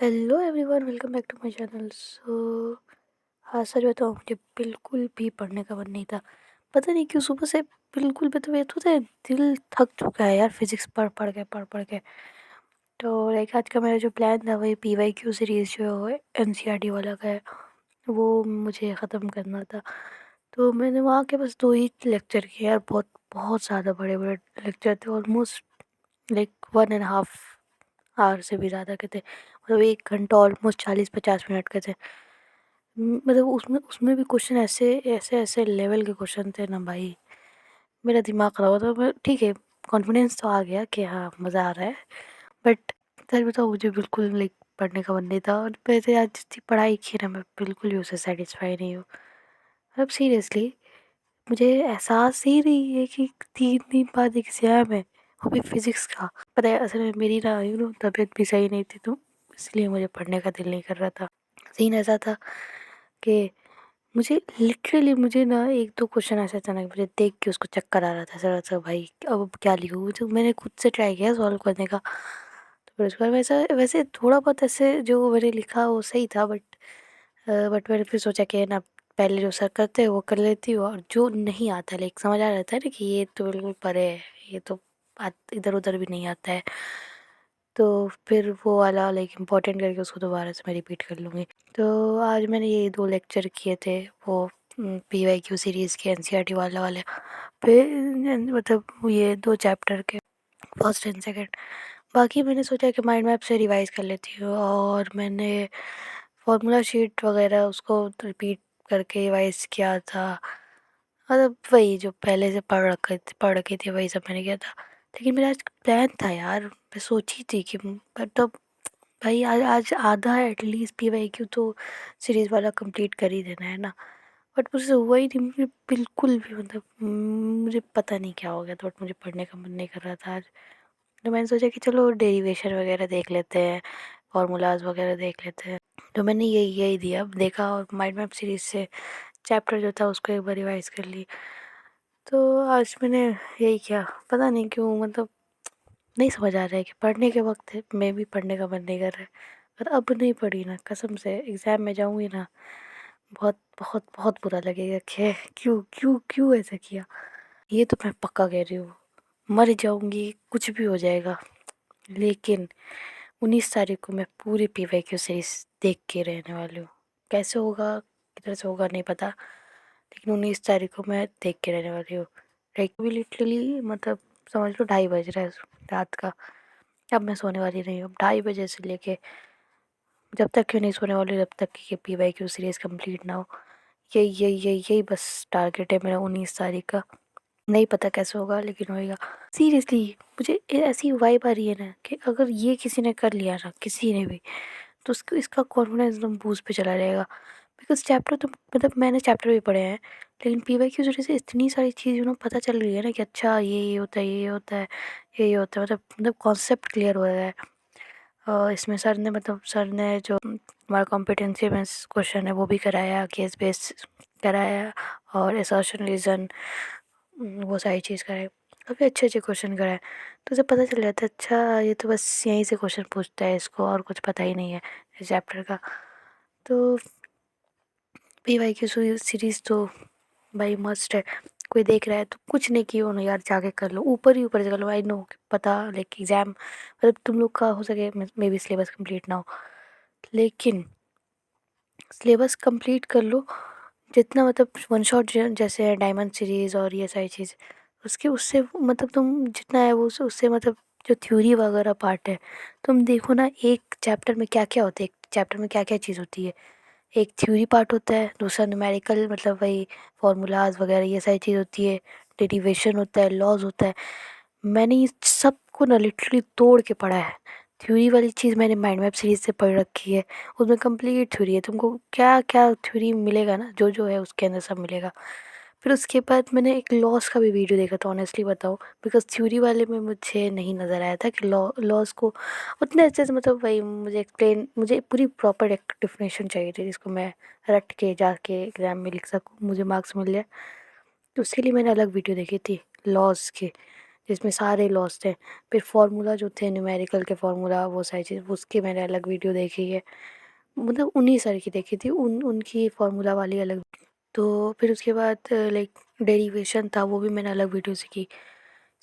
Hello everyone, welcome back to my channel. हाँ, सच बताऊँ, मुझे बिल्कुल भी पढ़ने का मन नहीं था। पता नहीं क्यों सुबह से बिल्कुल भी, तो ये तो होता है, दिल थक चुका है यार फिजिक्स पढ़ पढ़ के। तो लाइक आज का मेरा जो प्लान था वही PYQ सीरीज़ जो है NCERT वाला का है, वो मुझे ख़त्म करना था। तो मैंने वहाँ के बस 2 ही लेक्चर किए यार, बहुत बहुत ज़्यादा बड़े बड़े लेक्चर थे, ऑलमोस्ट लाइक 1.5 आवर से भी ज़्यादा के थे। मतलब 1 घंटा, ऑलमोस्ट 40-50 मिनट के थे। मतलब उसमें उसमें भी क्वेश्चन ऐसे ऐसे ऐसे लेवल के क्वेश्चन थे ना भाई, मेरा दिमाग ख़राब होता। मैं ठीक है, कॉन्फिडेंस तो आ गया कि हाँ मज़ा आ रहा है, बट सच बताओ मुझे बिल्कुल लाइक पढ़ने का मन नहीं था। और वैसे आज जितनी पढ़ाई की ना, मैं बिल्कुल भी उससे सेटिस्फाई नहीं हूँ। अब सीरियसली मुझे एहसास ही नहीं है कि 3 दिन बाद एग्ज़ाम है, वो भी फिज़िक्स का। पता है, असल में मेरी ना तबीयत भी सही नहीं थी, तो इसलिए मुझे पढ़ने का दिल नहीं कर रहा था। सीन ऐसा था कि मुझे ना 1-2 क्वेश्चन ऐसे अचानक मुझे देख के उसको चक्कर आ रहा था। ऐसा लगा था भाई अब क्या लिखूँ? तो मैंने खुद से ट्राई किया सॉल्व करने का। तो फिर उसके बाद वैसा वैसे थोड़ा बहुत ऐसे जो मैंने लिखा वो सही था, बट मैंने फिर सोचा कि ना पहले जो सर करते हैं वो कर लेती हूँ, और जो नहीं आता है लाइक समझ आ रहता है ना कि ये तो बिल्कुल परे है, ये तो इधर उधर भी नहीं आता है, तो फिर वो वाला लाइक इम्पोर्टेंट करके उसको दोबारा से मैं रिपीट कर लूँगी। तो आज मैंने ये 2 लेक्चर किए थे, वो PYQ सीरीज़ के NCERT वाले फिर मतलब ये 2 चैप्टर के, फर्स्ट एंड सेकंड। बाकी मैंने सोचा कि माइंड मैप से रिवाइज कर लेती हूँ, और मैंने फार्मूला शीट वगैरह उसको रिपीट करके रिवाइज किया था। मतलब वही जो पहले से पढ़ रखी थी वही सब मैंने किया था। लेकिन मेरा आज प्लान था यार, मैं सोची थी कि मतलब भाई आज आज आधा एटलीस्ट PYQ तो सीरीज़ वाला कंप्लीट कर ही देना है ना। बट मुझसे हुआ ही नहीं, मुझे बिल्कुल भी मतलब मुझे पता नहीं क्या हो गया था, बट मुझे पढ़ने का मन नहीं कर रहा था आज। तो मैंने सोचा कि चलो डेरिवेशन वगैरह देख लेते हैं, फार्मूलाज वगैरह देख लेते हैं। तो मैंने यही यही दिया, अब देखा, और माइंड मैप सीरीज़ से चैप्टर जो था उसको एक बार रिवाइज कर ली। तो आज मैंने यही किया, पता नहीं क्यों, मतलब नहीं समझ आ रहा है कि पढ़ने के वक्त है मैं भी पढ़ने का मन नहीं कर रहा है। और अब नहीं पढ़ी ना, कसम से एग्ज़ाम में जाऊँगी ना, बहुत बहुत बहुत बुरा लगेगा कि क्यों क्यों क्यों ऐसा किया। ये तो मैं पक्का कह रही हूँ, मर जाऊँगी, कुछ भी हो जाएगा, लेकिन 19 तारीख को मैं पूरी PYQ सीरीज देख के रहने वाली हूँ। कैसे होगा, किधर से होगा नहीं पता, लेकिन 19 तारीख को मैं देख के रहने वाली हूँ। लाइक भी लिटरली मतलब समझ लो 2:30 बज रहा है रात का। अब मैं सोने वाली नहीं हूँ, अब 2:30 बजे से लेके जब तक क्यों नहीं सोने वाली, जब तक कि ये PYQ सीरीज़ कंप्लीट ना हो। यही बस टारगेट है मेरा 19 तारीख का। नहीं पता कैसे होगा, लेकिन होएगा। सीरियसली मुझे ऐसी वाइब आ रही है ना कि अगर ये किसी ने कर लिया ना, किसी ने भी, तो उसको इसका कॉन्फिडेंस एकदम बूस्ट पे चला जाएगा। बिकॉज चैप्टर तो मतलब मैंने चैप्टर भी पढ़े हैं, लेकिन PYQ जरिए से इतनी सारी चीज़ पता चल रही है ना कि अच्छा ये होता है, ये होता है, ये होता है, मतलब कॉन्सेप्ट क्लियर हो रहा है। इसमें सर ने जो हमारा कॉम्पिटेंसी बेस्ड क्वेश्चन है वो भी कराया, केस बेस्ड कराया, और असर्शन रीज़न, वो सारी चीज़ कराई। काफ़ी अच्छे अच्छे क्वेश्चन कराए, तो उसे पता चल जाता है अच्छा ये तो बस यहीं से क्वेश्चन पूछता है, इसको और कुछ पता ही नहीं है इस चैप्टर का। तो PYQ सीरीज़ तो भाई मस्ट है। कोई देख रहा है तो कुछ नहीं किया ना यार, जाके कर लो, ऊपर ही ऊपर से कर लो। आई नो पता लाइक एग्ज़ाम मतलब तुम लोग का हो सके मे बी सिलेबस कंप्लीट ना हो, लेकिन सिलेबस कंप्लीट कर लो जितना, मतलब वन शॉट जैसे है डायमंड सीरीज़ और ये सारी चीज़, उसके उससे मतलब तुम जितना है वो उससे मतलब जो थ्योरी वगैरह पार्ट है, तुम देखो ना एक चैप्टर में क्या क्या होता है, एक चैप्टर में क्या क्या चीज़ होती है। एक थ्योरी पार्ट होता है, दूसरा न्यूमेरिकल मतलब वही फार्मूलाज वगैरह ये सारी चीज़ होती है, डेरिवेशन होता है, लॉज होता है। मैंने इस सबको ना लिटरली तोड़ के पढ़ा है। थ्योरी वाली चीज़ मैंने माइंड मैप सीरीज से पढ़ रखी है, उसमें कंप्लीट थ्योरी है, तुमको क्या क्या थ्योरी मिलेगा ना, जो जो है उसके अंदर सब मिलेगा। फिर उसके बाद मैंने एक लॉस का भी वीडियो देखा था, ऑनेस्टली बताओ, बिकॉज थ्योरी वाले में मुझे नहीं नज़र आया था कि लॉस को उतने अच्छे से, मतलब वही मुझे पूरी प्रॉपर एक डिफिनेशन चाहिए थी जिसको मैं रट के जाके एग्ज़ाम में लिख सकूँ, मुझे मार्क्स मिल जाए। तो उसके लिए मैंने अलग वीडियो देखी थी लॉज के, जिसमें सारे लॉस थे। फिर फार्मूला जो थे न्यूमेरिकल के फार्मूला वो सारी चीज़ उसकी मैंने अलग वीडियो देखी है, मतलब उन्हीं सर की देखी थी, उनकी फार्मूला वाली अलग। तो फिर उसके बाद लाइक डेरिवेशन था, वो भी मैंने अलग वीडियो से की।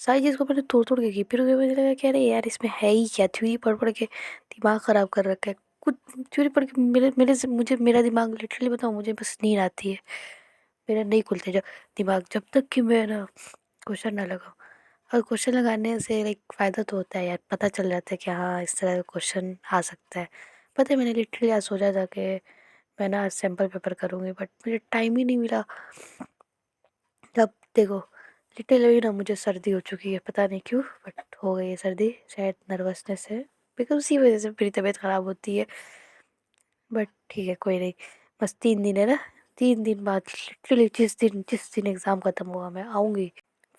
सारी चीज़ को मैंने तोड़ तोड़ के की। फिर उसके बाद मुझे लगा कि अरे यार इसमें है ही क्या, थ्योरी पढ़ पढ़ के दिमाग ख़राब कर रखा है। कुछ थ्योरी पढ़ के मेरे मेरे से मुझे मेरा दिमाग लिटरली बताऊँ, मुझे बस नींद आती है, मेरा नहीं खुलते जब दिमाग, जब तक कि मैं ना क्वेश्चन ना लगाऊँ। और क्वेश्चन लगाने से लाइक फ़ायदा तो होता है यार, पता चल जाता है कि हाँ इस तरह का क्वेश्चन आ सकता है। पता है मैंने लिटरली आज सोचा था कि मैं ना आज सैम्पल पेपर करूँगी, बट मुझे टाइम ही नहीं मिला। तब देखो लिटरली अभी ना मुझे सर्दी हो चुकी है, पता नहीं क्यों बट हो गई है सर्दी, शायद नर्वसनेस है, बिकॉज उसी वजह से मेरी तबीयत ख़राब होती है। बट ठीक है कोई नहीं, बस 3 दिन है ना, 3 दिन बाद लिटरली जिस दिन एग्ज़ाम ख़त्म हुआ मैं आऊँगी,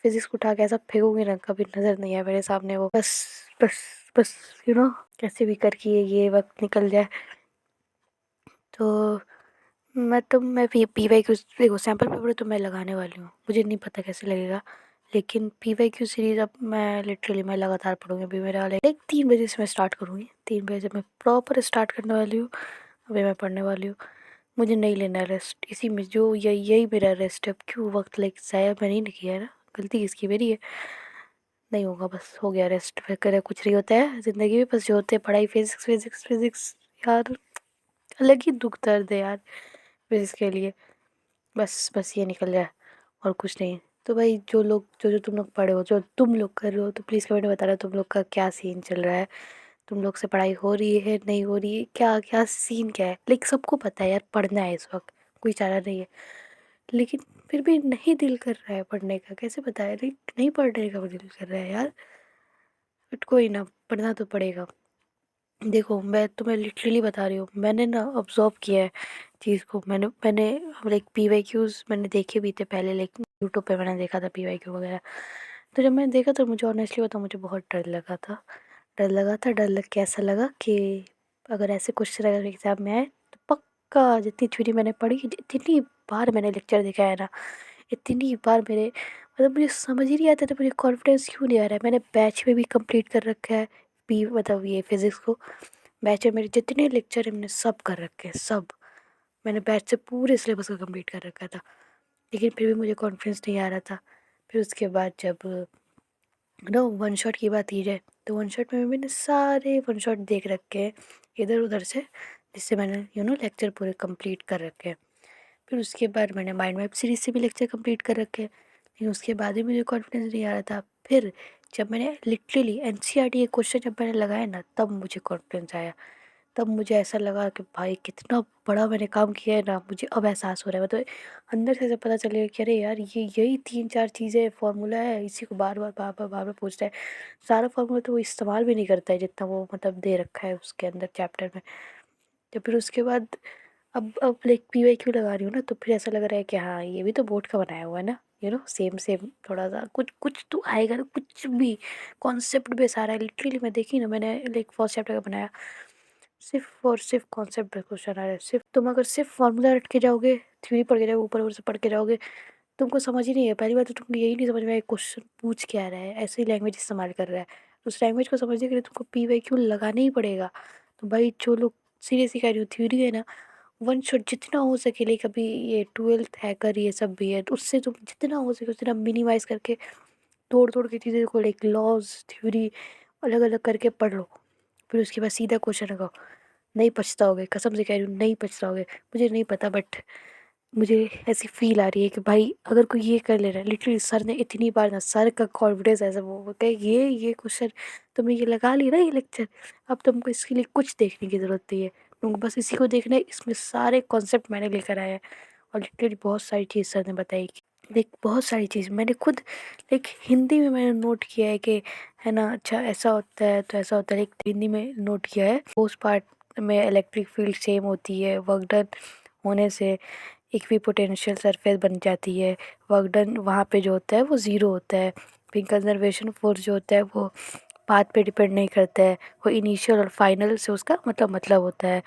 फिजिक्स को उठा के ऐसा फेंकूंगी ना, कभी नज़र नहीं आया मेरे सामने वो। बस बस बस कैसे भी करके ये वक्त निकल जाए। तो मैं पी वाई क्यू देखो, सैम्पल पेपर तो मैं लगाने वाली हूँ, मुझे नहीं पता कैसे लगेगा, लेकिन पी वाई क्यू सीरीज़ अब मैं लिटरली मैं लगातार पढ़ूँगी। अभी मेरा लाइक 3 बजे से मैं स्टार्ट करूँगी, 3 बजे से मैं प्रॉपर स्टार्ट करने वाली हूँ। अभी मैं पढ़ने वाली हूँ, मुझे नहीं लेना है रेस्ट, इसी में जो यही मेरा रेस्ट है। अब क्यों वक्त लाइक ज़ाया मैंने नहीं किया है ना, गलती किसकी, मेरी है। नहीं होगा, बस हो गया रेस्ट, फिर करे कुछ नहीं होता है ज़िंदगी में, बस जो होते हैं पढ़ाई, फिजिक्स फिजिक्स फिजिक्स। यार अलग ही दुख दर्द है यार फिजिक्स के लिए। बस बस ये निकल जाए और कुछ नहीं। तो भाई जो तुम लोग पढ़े हो, जो तुम लोग कर रहे हो, तो प्लीज़ कमेंट में बताना तुम लोग का क्या सीन चल रहा है। तुम लोग से पढ़ाई हो रही है, नहीं हो रही है, क्या क्या सीन क्या है। लाइक सबको पता है यार पढ़ना है इस वक्त, कोई चारा नहीं है, लेकिन फिर भी नहीं दिल कर रहा है पढ़ने का, कैसे बताया, लाइक नहीं पढ़ने का दिल कर रहा है यार। बट कोई ना, पढ़ना तो पड़ेगा। देखो मैं तुम्हें लिटरली बता रही हूँ, मैंने ना ऑब्जर्व किया है चीज़ को। मैंने लाइक पी वाई क्यूज़ मैंने देखे भी थे पहले, लाइक यूट्यूब पे मैंने देखा था पी वाई क्यू वगैरह। तो जब मैंने देखा तो मुझे ऑनेस्टली बताऊँ, मुझे बहुत डर लगा था। डर लग के ऐसा लगा कि अगर ऐसे क्वेश्चन अगर एग्ज़ाम में आए तो पक्का, जितनी थ्योरी मैंने पढ़ी, जितनी बार मैंने लेक्चर देखा है ना, इतनी बार मेरे मतलब मुझे समझ ही नहीं आता था, मुझे कॉन्फिडेंस क्यों नहीं आ रहा है। मैंने बैच में भी कंप्लीट कर रखा है, पी मतलब ये फिज़िक्स को। बैच में मेरे जितने लेक्चर है मैंने सब कर रखे हैं, सब। मैंने बैच से पूरे सिलेबस को कंप्लीट कर रखा था, लेकिन फिर भी मुझे कॉन्फिडेंस नहीं आ रहा था। फिर उसके बाद जब ना वन शॉट की बात की जाए, तो वन शॉट में मैंने सारे वन शॉट देख रखे हैं इधर उधर से, जिससे मैंने लेक्चर पूरे कंप्लीट कर रखे हैं। फिर उसके बाद मैंने माइंड मैप सीरीज से भी लेक्चर कंप्लीट कर रखे हैं, लेकिन उसके बाद भी मुझे कॉन्फिडेंस नहीं आ रहा था। फिर जब मैंने लिटरली एनसीईआरटी के क्वेश्चन जब मैंने लगाए ना, तब मुझे कॉन्फिडेंस आया। तब मुझे ऐसा लगा कि भाई कितना बड़ा मैंने काम किया है ना, मुझे अब एहसास हो रहा है। मतलब अंदर से ऐसा पता चलेगा कि अरे यार ये यही 3-4 चीज़ें फार्मूला है, इसी को बार बार पूछता है। सारा फार्मूला तो वो इस्तेमाल भी नहीं करता है जितना वो मतलब दे रखा है उसके अंदर चैप्टर में। तो फिर उसके बाद अब लाइक पी वाई क्यू लगा रही हूँ ना, तो फिर ऐसा लग रहा है कि हाँ ये भी तो बोर्ड का बनाया हुआ है ना, सेम सेम थोड़ा सा कुछ कुछ तो आएगा ना, कुछ भी कॉन्सेप्ट बेस आ रहा है। लिटरली मैं देखी ना, मैंने लाइक फर्स्ट चैप्टर का बनाया, सिर्फ और सिर्फ कॉन्सेप्ट पे क्वेश्चन आ रहा है। सिर्फ तुम अगर सिर्फ फार्मूला रट के जाओगे, थ्योरी पढ़ के जाओगे, ऊपर ऊपर से पढ़ के जाओगे, तुमको समझ ही नहीं है। पहली बात तो तुमको यही नहीं समझ में क्वेश्चन पूछ क्या रहा है, ऐसी लैंग्वेज इस्तेमाल कर रहा है। उस लैंग्वेज को समझने के लिए तुमको पी वाई क्यू लगाना ही पड़ेगा। तो भाई जो लोग सीरियसली कह रही हो, थ्योरी है ना, वन शॉट जितना हो सके, लाइक अभी ये 12th हैकर ये सब भी है, तो उससे तुम जितना हो सके उतना मिनिमाइज करके तोड़ तोड़ के चीज़ें को, लाइक लॉज थ्योरी अलग अलग करके पढ़ लो। फिर उसके बाद सीधा क्वेश्चन लगाओ, नहीं पछताओगे, कसम से कह रही हूँ नहीं पछताओगे। मुझे नहीं पता बट मुझे ऐसी फील आ रही है कि भाई अगर कोई ये कर ले रहा है, लिटरली सर ने इतनी बार ना, सर का कॉन्फिडेंस ऐसा वो कहे ये क्वेश्चन तुमने ये लगा ली ना ये लेक्चर, अब तुमको इसके लिए कुछ देखने की ज़रूरत नहीं है, तुमको बस इसी को देखना है, इसमें सारे कॉन्सेप्ट मैंने लेकर आया है। और लिटरली बहुत सारी चीज़ सर ने बताई, देख बहुत सारी चीज़ मैंने खुद लाइक हिंदी में मैंने नोट किया है कि है ना, अच्छा ऐसा होता है तो ऐसा होता है, लाइक हिंदी में नोट किया है। उस पार्ट में इलेक्ट्रिक फील्ड सेम होती है, वर्क डन होने से इक्विपोटेंशियल सरफेस बन जाती है। वर्क डन वहाँ पे जो होता है वो ज़ीरो होता है। फिर कंजर्वेशन फोर्स जो होता है वो पाथ पे डिपेंड नहीं करता है, वो इनिशियल और फाइनल से उसका मतलब होता है।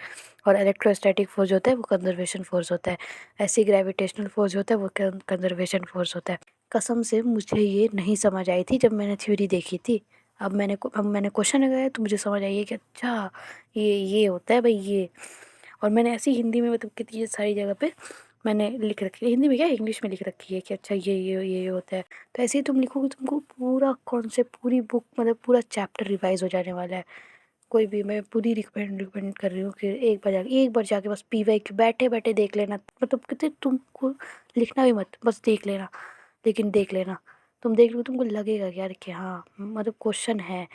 और इलेक्ट्रोस्टैटिक फोर्स जो होता है वो कंजर्वेशन फोर्स होता है। ऐसे ग्रेविटेशनल फोर्स जो होता है वो कंजर्वेशन फोर्स होता है। कसम से मुझे ये नहीं समझ आई थी जब मैंने थ्योरी देखी थी। अब मैंने क्वेश्चन लगाया तो मुझे समझ आई है कि अच्छा ये होता है भाई ये। और मैंने ऐसी हिंदी में मतलब कितनी सारी जगह पे मैंने लिख रखी है, हिंदी में क्या इंग्लिश में लिख रखी है कि अच्छा ये होता है। तो ऐसे ही तुम लिखोगे तुमको पूरा कॉन्सेप्ट पूरी बुक मतलब पूरा चैप्टर रिवाइज हो जाने वाला है। कोई भी मैं पूरी रिकमेंड कर रही हूँ कि एक बार जाके बस पीवाईक्यू बैठे बैठे देख लेना। मतलब कितने तुमको लिखना भी मत, बस देख लेना। लेकिन देख लेना, तुम देख लो तुमको लगेगा कि यार कि हाँ मतलब क्वेश्चन है।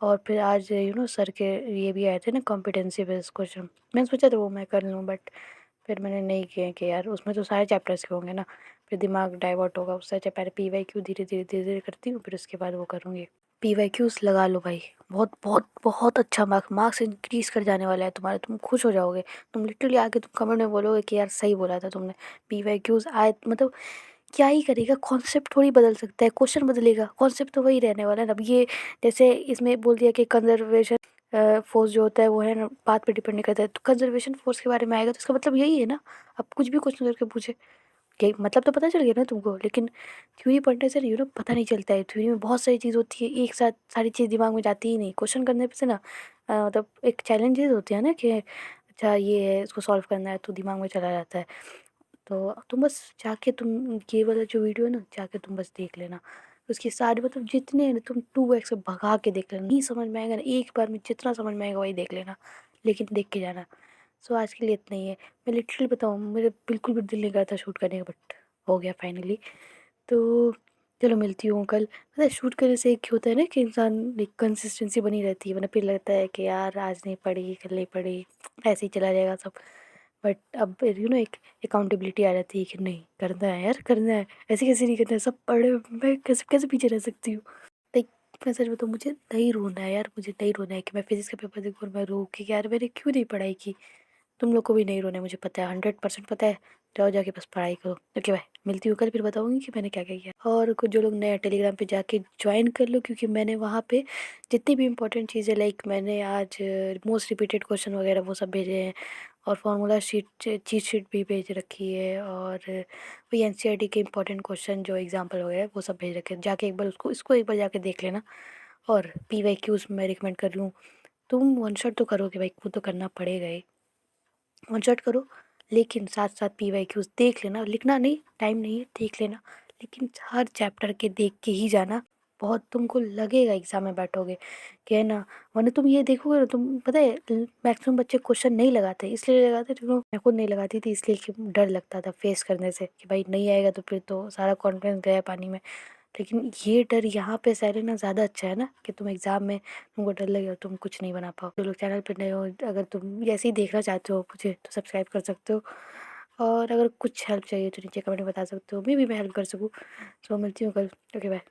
और फिर आज सर के ये भी आए थे ना कॉम्पिटेंसी बेस्ड क्वेश्चन। मैंने सोचा था वो मैं कर लूँ, बट फिर मैंने नहीं किया कि यार उसमें तो सारे चैप्टर्स के होंगे ना, फिर दिमाग डाइवर्ट होगा। उससे अच्छा पहले पीवाईक्यू धीरे धीरे करती हूँ, फिर उसके बाद वो करूँगी। पीवाईक्यूज लगा लो भाई, बहुत बहुत बहुत अच्छा मार्क्स इंक्रीज कर जाने वाला है तुम्हारे। तुम खुश हो जाओगे, तुम लिटरली आके तुम कमेंट में बोलोगे कि यार सही बोला था तुमने। पीवाईक्यूज आए मतलब क्या ही करेगा, कॉन्सेप्ट थोड़ी बदल सकता है, क्वेश्चन बदलेगा, कॉन्सेप्ट तो वही रहने वाला है ना। अब ये जैसे इसमें बोल दिया कि कंजर्वेशन फोर्स जो होता है वो है ना बात पे डिपेंड नहीं करता है, तो कंजर्वेशन फोर्स के बारे में आएगा तो इसका मतलब यही है ना। अब कुछ भी क्वेश्चन करके पूछे, यही मतलब तो पता चल गया ना तुमको। लेकिन थ्योरी पढ़ने से पता नहीं चलता है। थ्योरी में बहुत सारी चीज़ होती है, एक साथ सारी चीज़ दिमाग में जाती ही नहीं। क्वेश्चन करने पे से ना मतलब एक चैलेंजेस होते हैं ना कि अच्छा ये है इसको सॉल्व करना है, तो दिमाग में चला जाता है। तो तुम बस जाके तुम ये वाला जो वीडियो है ना जाके तुम बस देख लेना। उसके सारे मतलब जितने हैं ना तुम 2x भगा के देख लेना। नहीं समझ में आएगा ना एक बार में, जितना समझ में आएगा वही देख लेना, लेकिन देख के जाना। सो आज के लिए इतना ही है। मैं लिटरली बताऊँ मेरे बिल्कुल भी दिल नहीं करता शूट करने का, बट हो गया फाइनली। तो चलो मिलती हूँ कल। पता है शूट करने से एक होता है ना कि इंसान एक कंसिस्टेंसी बनी रहती है, वरना फिर लगता है कि यार आज नहीं पढ़ी कल नहीं पढ़ी, ऐसे ही चला जाएगा सब। बट अब एक अकाउंटेबिलिटी आ जाती है कि नहीं करना है यार करना है, ऐसे कैसे नहीं करना है, सब पढ़े मैं कैसे कैसे पीछे रह सकती हूँ। लाइक मैं सच बताऊँ मुझे नहीं रोना है यार, मुझे नहीं रोना है कि मैं फिजिक्स का पेपर देखूँ और मैं रो कि यार मैंने क्यों नहीं पढ़ाई की। तुम लोग को भी नहीं रोना है मुझे पता है, 100% पता है। जाओ जाके बस पढ़ाई करो। ओके बाय, मिलती हूँ कल, फिर बताऊँगी कि मैंने क्या क्या किया। और कुछ जो लोग नए टेलीग्राम पे जाके ज्वाइन कर लो, क्योंकि मैंने वहाँ पे जितनी भी इंपॉर्टेंट चीज़ें लाइक मैंने आज मोस्ट रिपीटेड क्वेश्चन वगैरह वो सब भेजे हैं। और फार्मूला शीट चीट शीट भी भेज रखी है। और वही एनसीईआरटी के इंपॉर्टेंट क्वेश्चन जो एग्जाम्पल वगैरह वो सब भेज रखे हैं। जाके एक बार उसको इसको एक बार जाके देख लेना। और पीवाईक्यूज मैं रिकमेंड कर रही हूँ। तुम वन शॉट तो करोगे भाई, वो तो करना पड़ेगा ही, वन शॉट करो। लेकिन साथ साथ पीवाईक्यूज देख लेना, लिखना नहीं, टाइम नहीं है, देख लेना। लेकिन हर चैप्टर के देख के ही जाना। बहुत तुमको लगेगा एग्जाम में बैठोगे कि है ना। वरना तुम ये देखोगे ना, तुम पता है मैक्सिमम बच्चे क्वेश्चन नहीं लगाते, इसलिए लगाते क्योंकि मैं खुद नहीं लगाती थी, इसलिए कि डर लगता था फेस करने से कि भाई नहीं आएगा तो फिर तो सारा कॉन्फिडेंस गया पानी में। लेकिन ये डर यहाँ पे सह ना ज़्यादा अच्छा है ना, कि तुम एग्ज़ाम में तुमको डर लगे और तुम कुछ नहीं बना पाओ। जो लोग चैनल पर नए हो, अगर तुम ऐसे ही देखना चाहते हो मुझे तो सब्सक्राइब कर सकते हो। और अगर कुछ हेल्प चाहिए तो नीचे कमेंट में बता सकते हो, मैं भी हेल्प कर सकूँ। सो मिलती हूँ कल। Okay bye.